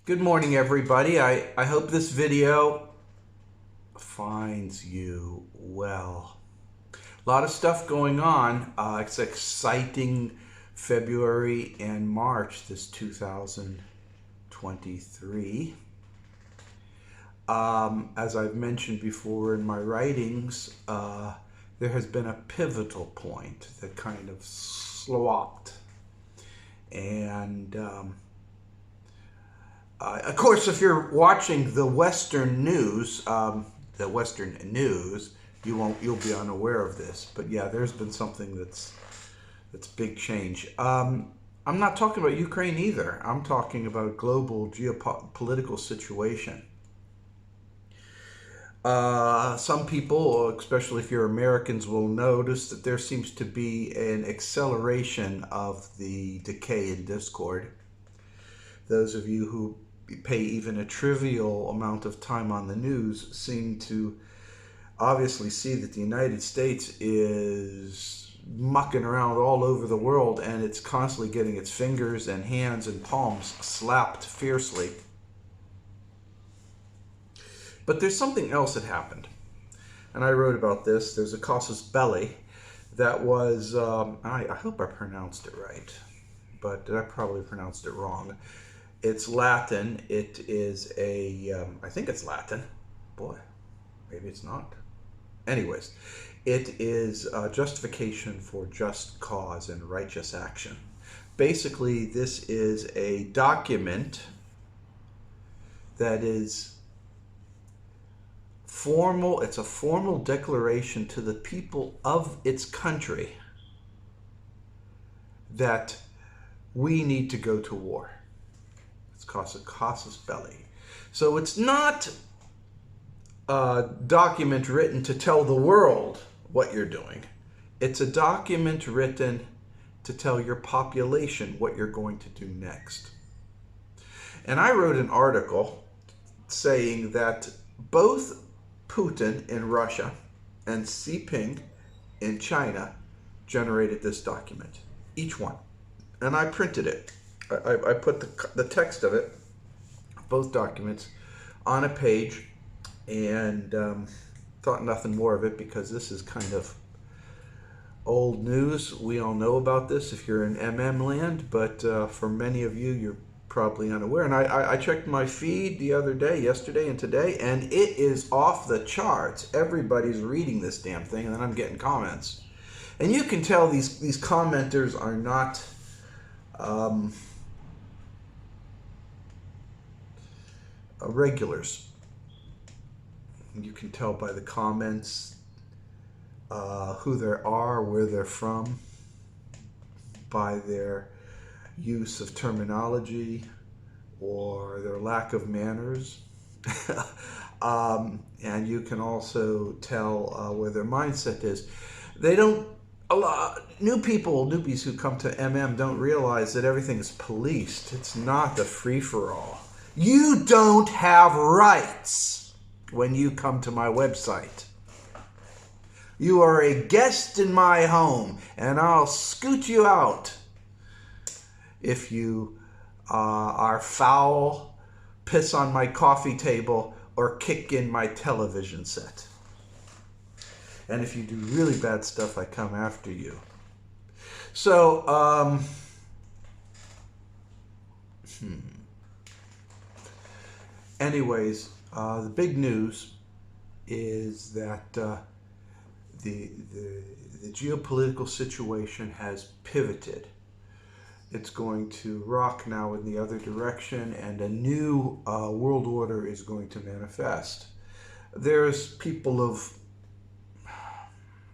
Good morning, everybody. I hope this video finds you well. A lot of stuff going on. It's exciting February and March this 2023. As I've mentioned before in my writings, there has been a pivotal point that kind of swapped. And of course, if you're watching the Western news, you'll be unaware of this. But yeah, there's been something that's big change. I'm not talking about Ukraine either. I'm talking about global geopolitical situation. Some people, especially if you're Americans, will notice that there seems to be an acceleration of the decay and discord. Those of you who pay even a trivial amount of time on the news seem to obviously see that the United States is mucking around all over the world, and it's constantly getting its fingers and hands and palms slapped fiercely. But there's something else that happened, and I wrote about this. There's a Casus Belli that was, I hope I pronounced it right, but I probably pronounced it wrong. It's Latin. It is I think it's Latin. Boy, maybe it's not. Anyways, it is justification for just cause and righteous action. Basically, this is a document that is formal. It's a formal declaration to the people of its country that we need to go to war. It's Casus Belli. So it's not a document written to tell the world what you're doing. It's a document written to tell your population what you're going to do next. And I wrote an article saying that both Putin in Russia and Xi Jinping in China generated this document, each one. And I printed it. I put the text of it, both documents, on a page, and thought nothing more of it because this is kind of old news. We all know about this if you're in MM land, but for many of you, you're probably unaware. And I checked my feed the other day, yesterday and today, and it is off the charts. Everybody's reading this damn thing, and then I'm getting comments. And you can tell these commenters are not regulars. You can tell by the comments who they are, where they're from, by their use of terminology or their lack of manners. And you can also tell where their mindset is. They don't, a lot, newbies who come to MM don't realize that everything is policed. It's not a free-for-all. You don't have rights when you come to my website. You are a guest in my home, and I'll scoot you out if you are foul, piss on my coffee table, or kick in my television set. And if you do really bad stuff, I come after you. So, anyways, the big news is that the geopolitical situation has pivoted. It's going to rock now in the other direction, and a new world order is going to manifest. There's people of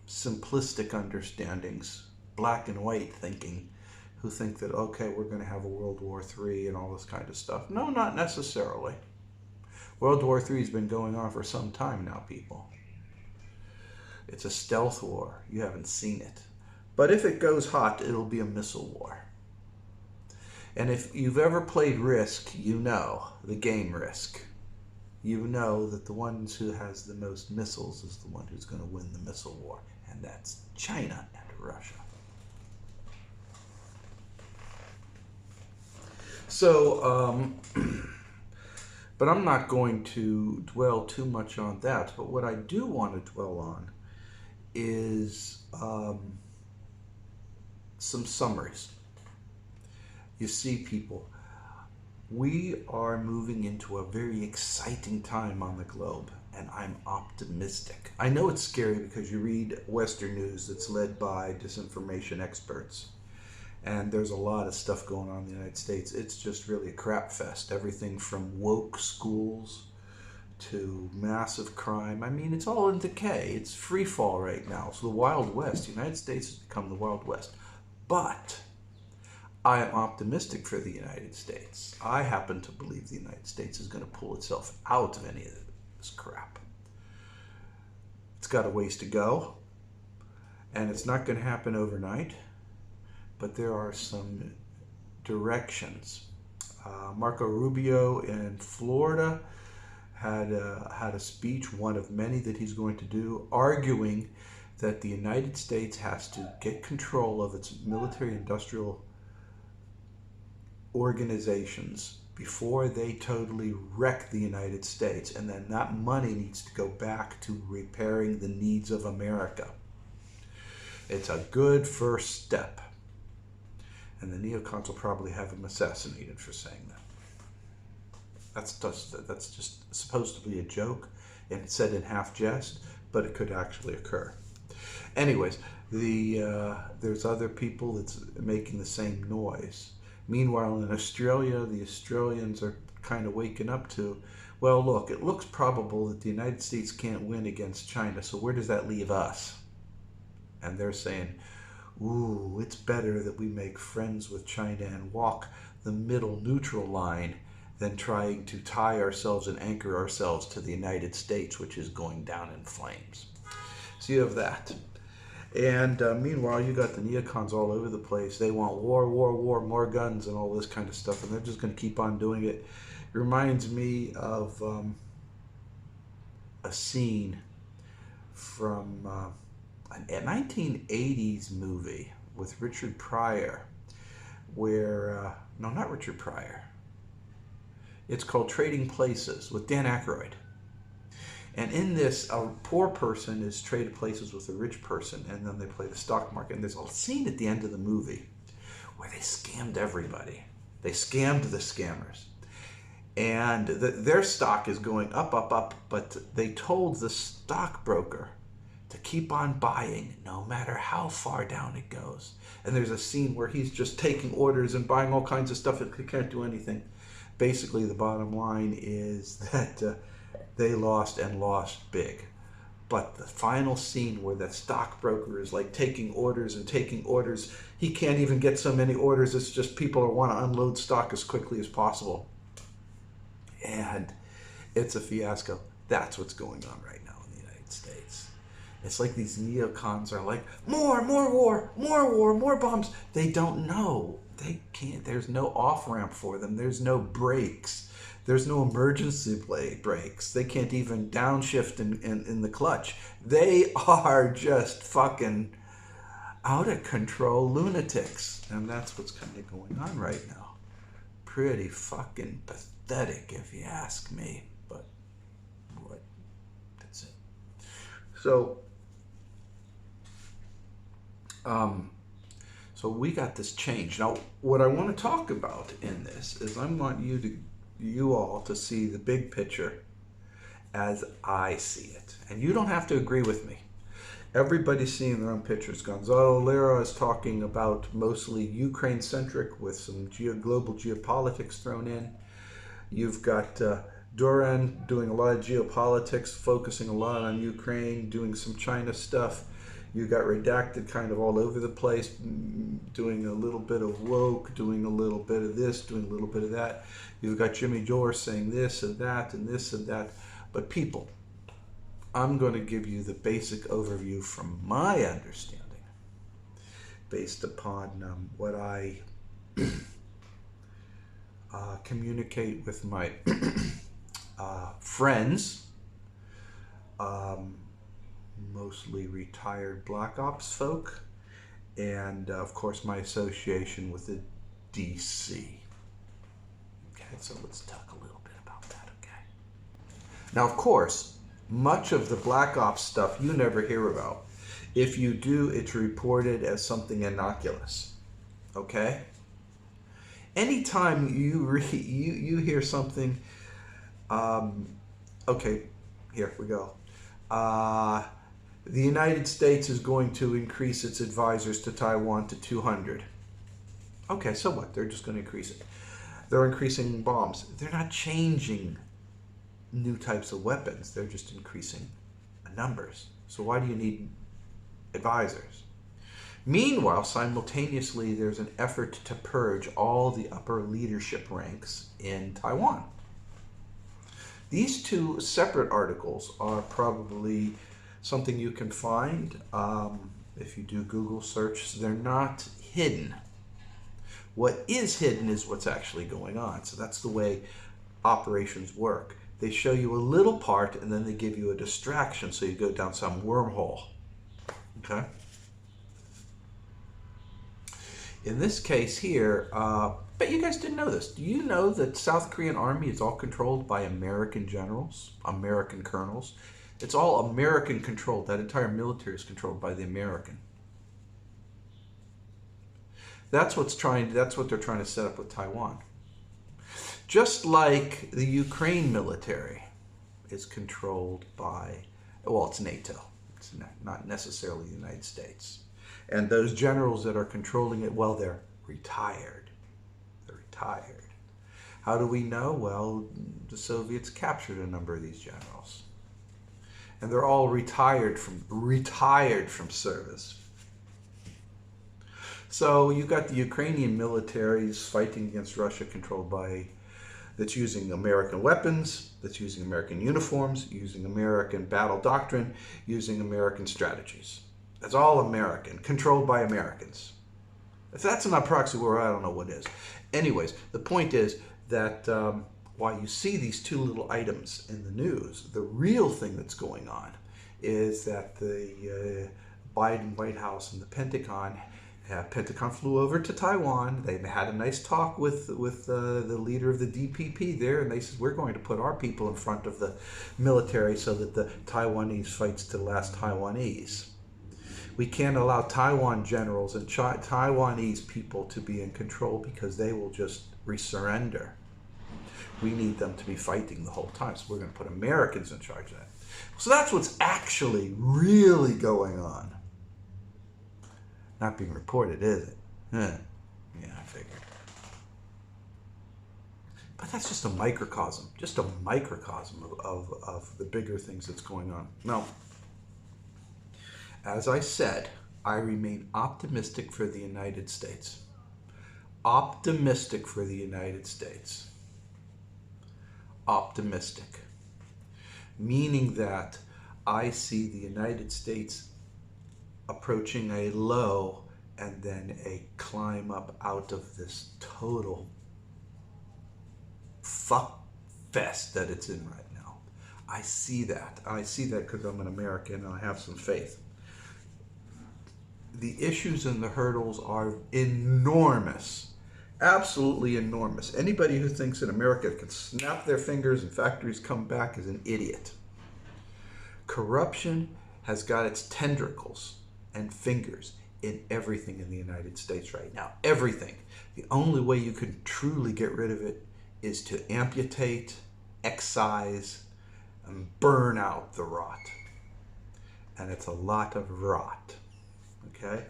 simplistic understandings, black and white thinking, who think that, okay, we're going to have a World War III and all this kind of stuff. No, not necessarily. World War III has been going on for some time now, people. It's a stealth war. You haven't seen it. But if it goes hot, it'll be a missile war. And if you've ever played Risk, you know the game Risk. You know that the one who has the most missiles is the one who's going to win the missile war. And that's China and Russia. So But I'm not going to dwell too much on that. But what I do want to dwell on is some summaries. You see, people, we are moving into a very exciting time on the globe, and I'm optimistic. I know it's scary because you read Western news that's led by disinformation experts, and there's a lot of stuff going on in the United States. It's just really a crap fest. Everything from woke schools to massive crime. I mean, it's all in decay. It's free fall right now. So the Wild West, the United States has become the Wild West. But I am optimistic for the United States. I happen to believe the United States is going to pull itself out of any of this crap. It's got a ways to go, and it's not going to happen overnight, but there are some directions. Marco Rubio in Florida had a speech, one of many that he's going to do, arguing that the United States has to get control of its military-industrial organizations before they totally wreck the United States, and then that money needs to go back to repairing the needs of America. It's a good first step, and the neocons will probably have him assassinated for saying that. That's just supposed to be a joke, and it's said in half jest, but it could actually occur. Anyways, there's other people that's making the same noise. Meanwhile, in Australia, the Australians are kind of waking up to, well, look, it looks probable that the United States can't win against China, so where does that leave us? And they're saying, ooh, it's better that we make friends with China and walk the middle neutral line than trying to tie ourselves and anchor ourselves to the United States, which is going down in flames. So you have that. And meanwhile, you got the neocons all over the place. They want war, war, war, more guns, and all this kind of stuff, and they're just going to keep on doing it. It reminds me of a scene from a 1980s movie with Richard Pryor, where, no, not Richard Pryor. It's called Trading Places with Dan Aykroyd. And in this, a poor person is traded places with a rich person, and then they play the stock market. And there's a scene at the end of the movie where they scammed everybody. They scammed the scammers. And their stock is going up, up, up, but they told the stockbroker to keep on buying no matter how far down it goes. And there's a scene where he's just taking orders and buying all kinds of stuff that he can't do anything. Basically, the bottom line is that they lost and lost big. But the final scene where the stockbroker is like taking orders and taking orders, he can't even get so many orders. It's just people want to unload stock as quickly as possible. And it's a fiasco. That's what's going on right now in the United States. It's like these neocons are like, more war, more bombs. They don't know. They can't. There's no off-ramp for them. There's no brakes. There's no emergency brakes. They can't even downshift in the clutch. They are just fucking out of control lunatics. And that's what's kind of going on right now. Pretty fucking pathetic, if you ask me. But what? That's it. So, so we got this change. Now, what I want to talk about in this is I want you all to see the big picture as I see it. And you don't have to agree with me. Everybody's seeing their own pictures. Gonzalo Lira is talking about mostly Ukraine-centric with some global geopolitics thrown in. You've got Duran doing a lot of geopolitics, focusing a lot on Ukraine, doing some China stuff. You got Redacted kind of all over the place, doing a little bit of woke, doing a little bit of this, doing a little bit of that. You've got Jimmy Dore saying this and that and this and that. But people, I'm going to give you the basic overview from my understanding, based upon what I communicate with my friends, mostly retired Black Ops folk, and of course my association with the DC. Okay, so let's talk a little bit about that, okay? Now, of course, much of the Black Ops stuff you never hear about. If you do, it's reported as something innocuous. Okay? Anytime you hear something, okay, here we go. The United States is going to increase its advisors to Taiwan to 200. Okay, so what? They're just going to increase it. They're increasing bombs. They're not changing new types of weapons. They're just increasing numbers. So why do you need advisors? Meanwhile, simultaneously, there's an effort to purge all the upper leadership ranks in Taiwan. These two separate articles are probably something you can find if you do Google search. They're not hidden. What is hidden is what's actually going on. So that's the way operations work. They show you a little part and then they give you a distraction so you go down some wormhole. Okay? In this case here, but you guys didn't know this. Do you know that South Korean army is all controlled by American generals, American colonels? It's all American controlled. That entire military is controlled by the American. That's what they're trying to set up with Taiwan. Just like the Ukraine military is controlled by, well, it's NATO. It's not necessarily the United States. And those generals that are controlling it, well, they're retired. They're retired. How do we know? Well, the Soviets captured a number of these generals. And they're all retired from service. So you've got the Ukrainian militaries fighting against Russia that's using American weapons, that's using American uniforms, using American battle doctrine, using American strategies. That's all American, controlled by Americans. If that's not proxy war, I don't know what is. Anyways, the point is that while you see these two little items in the news, the real thing that's going on is that the Biden White House and the Pentagon flew over to Taiwan. They had a nice talk with the leader of the DPP there, and they said, we're going to put our people in front of the military so that the Taiwanese fights to the last Taiwanese. We can't allow Taiwan generals and Taiwanese people to be in control because they will just surrender. We need them to be fighting the whole time, so we're going to put Americans in charge of that. So that's what's actually really going on. Not being reported, is it? Yeah, I figured. But that's just a microcosm of the bigger things that's going on. Now, as I said, I remain optimistic for the United States. Optimistic for the United States. Optimistic. Meaning that I see the United States approaching a low and then a climb up out of this total fuck fest that it's in right now. I see that. I see that because I'm an American and I have some faith. The issues and the hurdles are enormous. Absolutely enormous. Anybody who thinks that America can snap their fingers and factories come back is an idiot. Corruption has got its tentacles and fingers in everything in the United States right now. Everything. The only way you can truly get rid of it is to amputate, excise, and burn out the rot. And it's a lot of rot. Okay?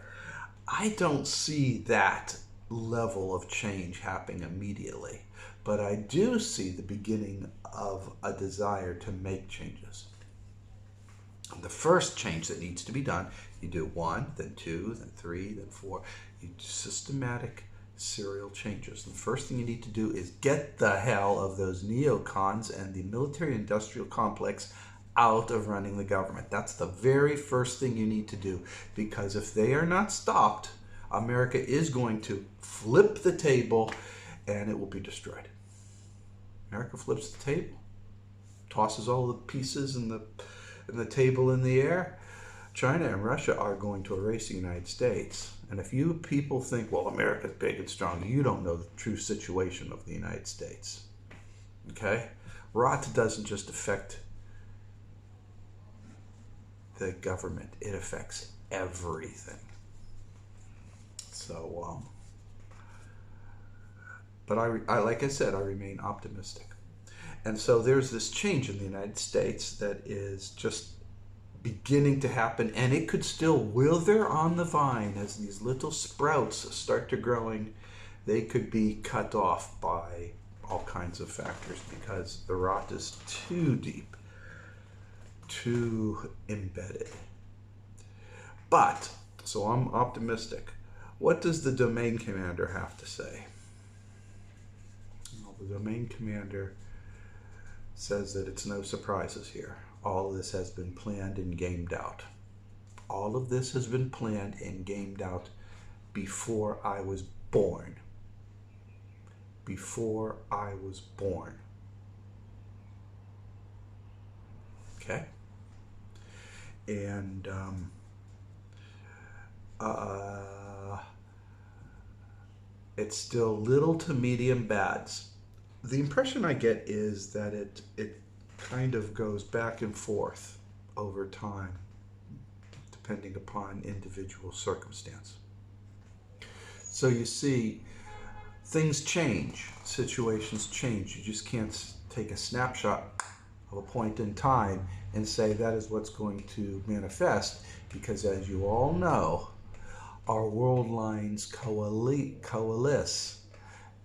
I don't see that level of change happening immediately, but I do see the beginning of a desire to make changes. The first change that needs to be done, you do 1, then 2, then 3, then 4. You do systematic serial changes. The first thing you need to do is get the hell of those neocons and the military-industrial complex out of running the government. That's the very first thing you need to do, because if they are not stopped, America is going to flip the table and it will be destroyed. America flips the table, tosses all the pieces and the table in the air. China and Russia are going to erase the United States. And if you people think, well, America's big and strong, you don't know the true situation of the United States. Okay? Rot doesn't just affect the government. It affects everything. So, but I like I said, I remain optimistic. And so there's this change in the United States that is just beginning to happen, and it could still wither on the vine as these little sprouts start to growing. They could be cut off by all kinds of factors because the rot is too deep, too embedded. But, so I'm optimistic. What does the domain commander have to say? Well, the domain commander says that it's no surprises here. All of this has been planned and gamed out. All of this has been planned and gamed out before I was born. Before I was born. Okay? And it's still little to medium bads. The impression I get is that it kind of goes back and forth over time, depending upon individual circumstance. So you see, things change, situations change. You just can't take a snapshot of a point in time and say that is what's going to manifest, because as you all know, our world lines coalesce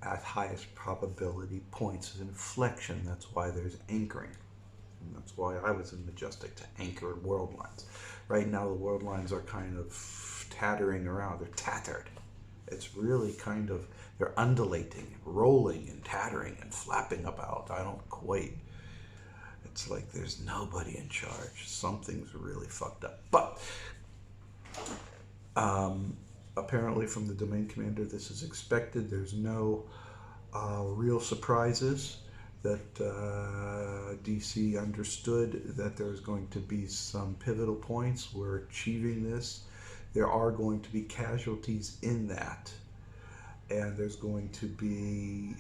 at highest probability points of inflection. That's why there's anchoring. And that's why I was in Majestic to anchor world lines. Right now the world lines are kind of tattering around. They're tattered. It's really kind of, they're undulating and rolling and tattering and flapping about. I don't quite. It's like there's nobody in charge. Something's really fucked up. But apparently from the domain commander, this is expected. There's no real surprises. That DC understood that there's going to be some pivotal points. We're achieving this. There are going to be casualties in that. And there's going to be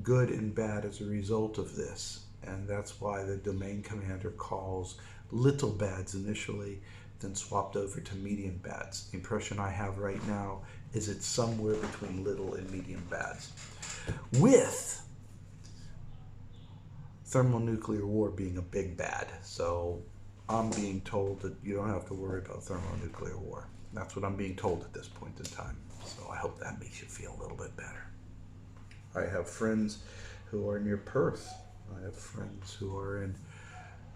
good and bad as a result of this. And that's why the domain commander calls little bads initially, then swapped over to medium bads. The impression I have right now is it's somewhere between little and medium bads, with thermonuclear war being a big bad. So I'm being told that you don't have to worry about thermonuclear war. That's what I'm being told at this point in time. So I hope that makes you feel a little bit better. I have friends who are near Perth. I have friends who are in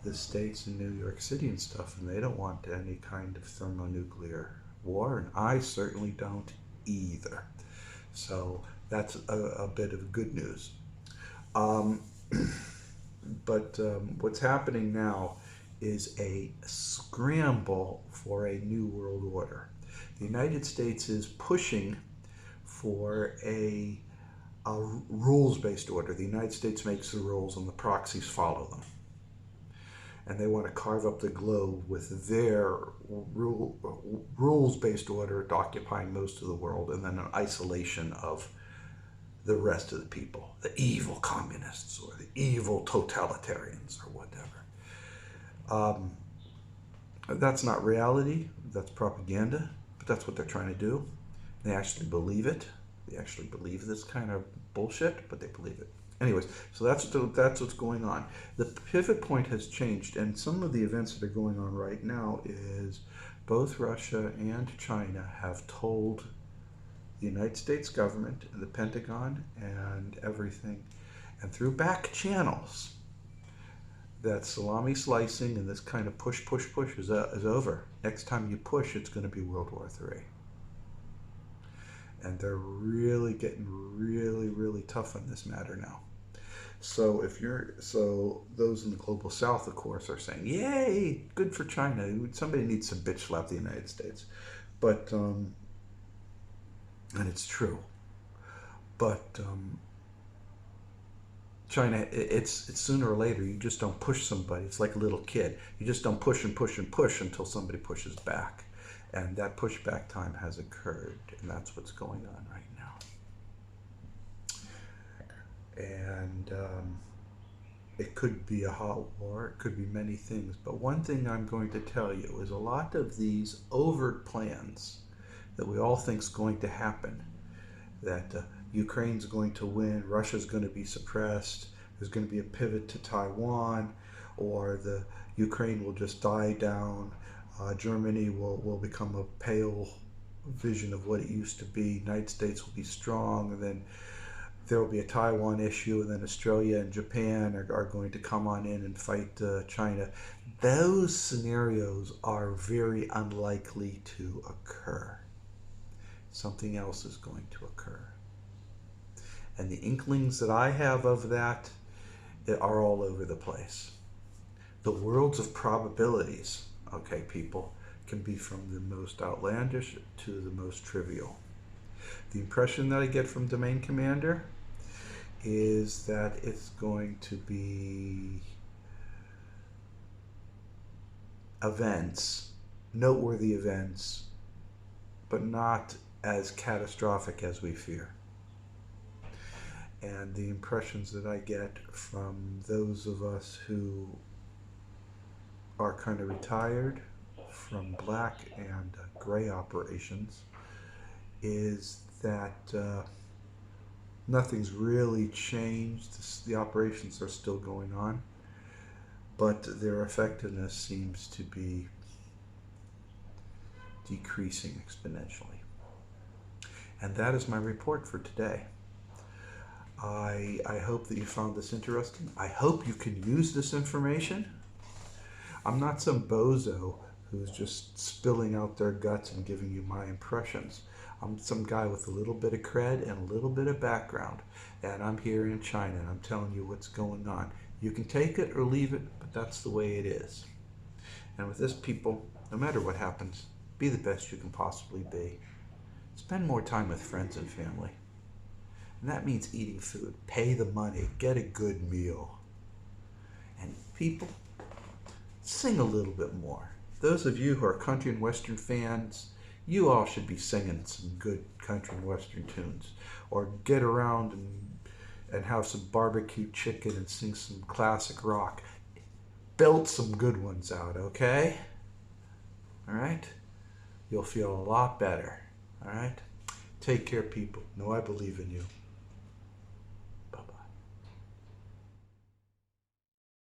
the States and New York City and stuff, and they don't want any kind of thermonuclear war, and I certainly don't either. So that's a bit of good news. But what's happening now is a scramble for a new world order. The United States is pushing for a rules-based order. The United States makes the rules and the proxies follow them. And they want to carve up the globe with their rules-based order occupying most of the world, and then an isolation of the rest of the people, the evil communists or the evil totalitarians or whatever. That's not reality. That's propaganda, but that's what they're trying to do. They actually believe it. They actually believe this kind of bullshit, but they believe it. Anyways, so that's what's going on. The pivot point has changed, and some of the events that are going on right now is both Russia and China have told the United States government, the Pentagon, and everything, and through back channels, that salami slicing and this kind of push is over. Next time you push, it's going to be World War III. And they're really getting really tough on this matter now. So those in the global south, of course, are saying, yay, good for China. Somebody needs to bitch slap the United States. But, and it's true. But China, it's sooner or later, you just don't push somebody. It's like a little kid. You just don't push and push and push until somebody pushes back. And that pushback time has occurred, and that's what's going on right now. And It could be a hot war, it could be many things. But one thing I'm going to tell you is a lot of these overt plans that we all think is going to happen, that Ukraine's going to win, Russia's going to be suppressed, there's going to be a pivot to Taiwan, or the Ukraine will just die down, Germany will become a pale vision of what it used to be, United States will be strong, and then there will be a Taiwan issue, and then Australia and Japan are going to come on in and fight China. Those scenarios are very unlikely to occur. Something else is going to occur. And the inklings that I have of that are all over the place. The worlds of probabilities, okay, people, can be from the most outlandish to the most trivial. The impression that I get from Domain Commander is that it's going to be events, noteworthy events, but not as catastrophic as we fear. And the impressions that I get from those of us who are kind of retired from black and gray operations is that nothing's really changed. The operations are still going on, but their effectiveness seems to be decreasing exponentially. And that is my report for today. I hope that you found this interesting. I hope you can use this information. I'm not some bozo who's just spilling out their guts and giving you my impressions. I'm some guy with a little bit of cred and a little bit of background, and I'm here in China and I'm telling you what's going on. You can take it or leave it, but that's the way it is. And with this, people, no matter what happens, be the best you can possibly be. Spend more time with friends and family. And that means eating food. Pay the money. Get a good meal. And people, sing a little bit more. Those of you who are country and western fans, you all should be singing some good country and western tunes. Or get around and have some barbecue chicken and sing some classic rock. Belt some good ones out, okay? All right? You'll feel a lot better. All right? Take care, people. Know I believe in you.